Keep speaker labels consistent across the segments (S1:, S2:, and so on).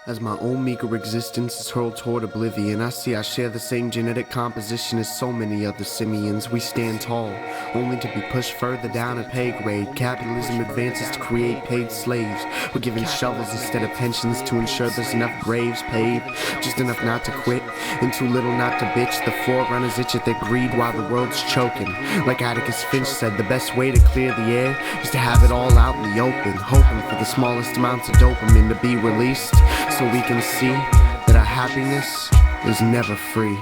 S1: As my own meager existence is hurled toward oblivion, I see I share the same genetic composition as so many other simians. We stand tall, only to be pushed further down a pay grade. Capitalism advances to create paid slaves. We're given shovels instead of pensions to ensure there's enough graves paved, just enough not to quit, and too little not to bitch. The forerunners itch at their greed while the world's choking. Like Atticus Finch said, the best way to clear the air is to have it all out in the open, hoping for the smallest amounts of dopamine to be released, so we can see that our happiness is never free.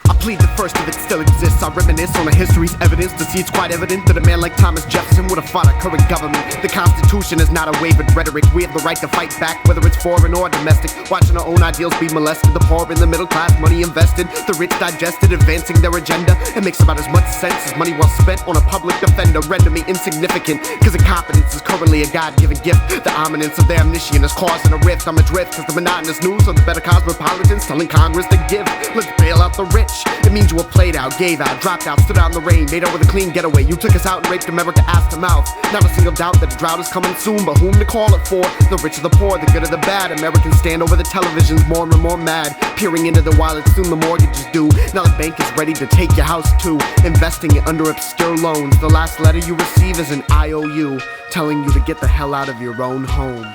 S1: I plead the first of it still exists. I reminisce on the history's evidence to see it's quite evident that a man like Thomas Jefferson would have fought our current government. The Constitution is not a wavered rhetoric. We have the right to fight back, whether it's foreign or domestic. Watching our own ideals be molested, the poor in the middle class, money invested, the rich digested, advancing their agenda. It makes about as much sense as money well spent on a public defender. Render me insignificant, cause incompetence is currently a God-given gift. The ominence of their omniscience is causing a rift. I'm adrift cause the monotonous news of the better cosmopolitans telling Congress to give. Let's bail out the rich. It means you were played out, gave out, dropped out, stood out in the rain, made out with a clean getaway. You took us out and raped America ass to mouth. Not a single doubt that the drought is coming soon, but whom to call it for? The rich or the poor, the good or the bad. Americans stand over the televisions more and more mad, peering into the wallet, soon the mortgages due. Now the bank is ready to take your house too, investing it under obscure loans. The last letter you receive is an IOU, telling you to get the hell out of your own home.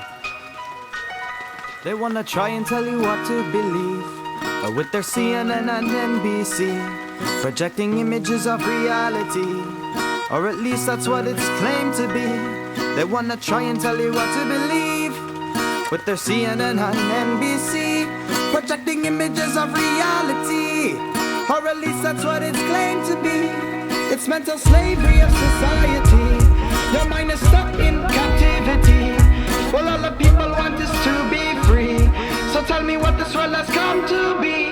S2: They wanna try and tell you what to believe, with their CNN and NBC, projecting images of reality, or at least that's what it's claimed to be. They wanna try and tell you what to believe, with their CNN and NBC, projecting images of reality, or at least that's what it's claimed to be. It's mental slavery of society. Your mind is stuck in captivity. Well, all the people want is to be free. So tell me what this world has come to be.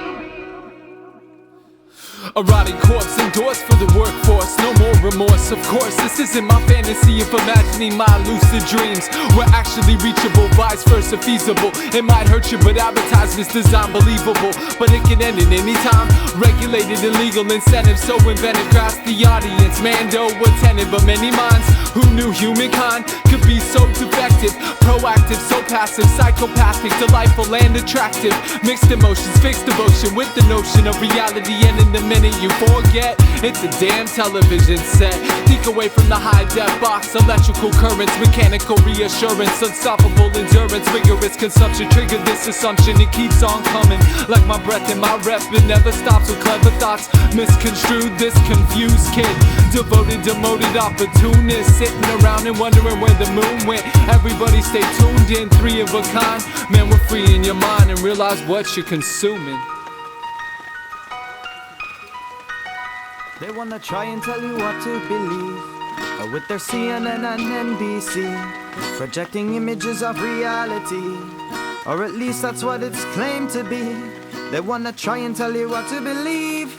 S3: A rotting corpse endorsed for the workforce, no more remorse. Of course, this isn't my fantasy of imagining my lucid dreams were actually reachable, vice versa feasible. It might hurt you, but advertisements design believable. But it can end at any time. Regulated illegal incentives so invented, grasp the audience. Mando attentive, but many minds who knew humankind could be so defective, proactive, so passive, psychopathic, delightful and attractive. Mixed emotions, fixed devotion with the notion of reality, and in the minute you forget, it's a damn television set. Think away from the high-def box, electrical currents, mechanical reassurance, unstoppable endurance, rigorous consumption. Trigger this assumption, it keeps on coming like my breath in my rep. It never stops with clever thoughts, misconstrued. This confused kid, devoted, demoted opportunist, sitting around and wondering where the moon went. Everybody stay tuned in, three of a kind. Man, we're free in your mind and realize what you're consuming.
S2: They wanna try and tell you what to believe, with their CNN and NBC, projecting images of reality, or at least that's what it's claimed to be. They wanna try and tell you what to believe,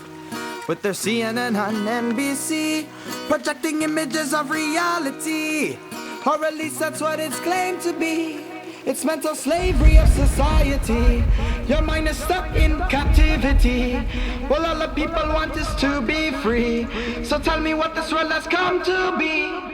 S2: with their CNN and NBC, projecting images of reality, or at least that's what it's claimed to be. It's mental slavery of society. Your mind is stuck in captivity. Well, all the people want is to be free. So tell me what this world has come to be.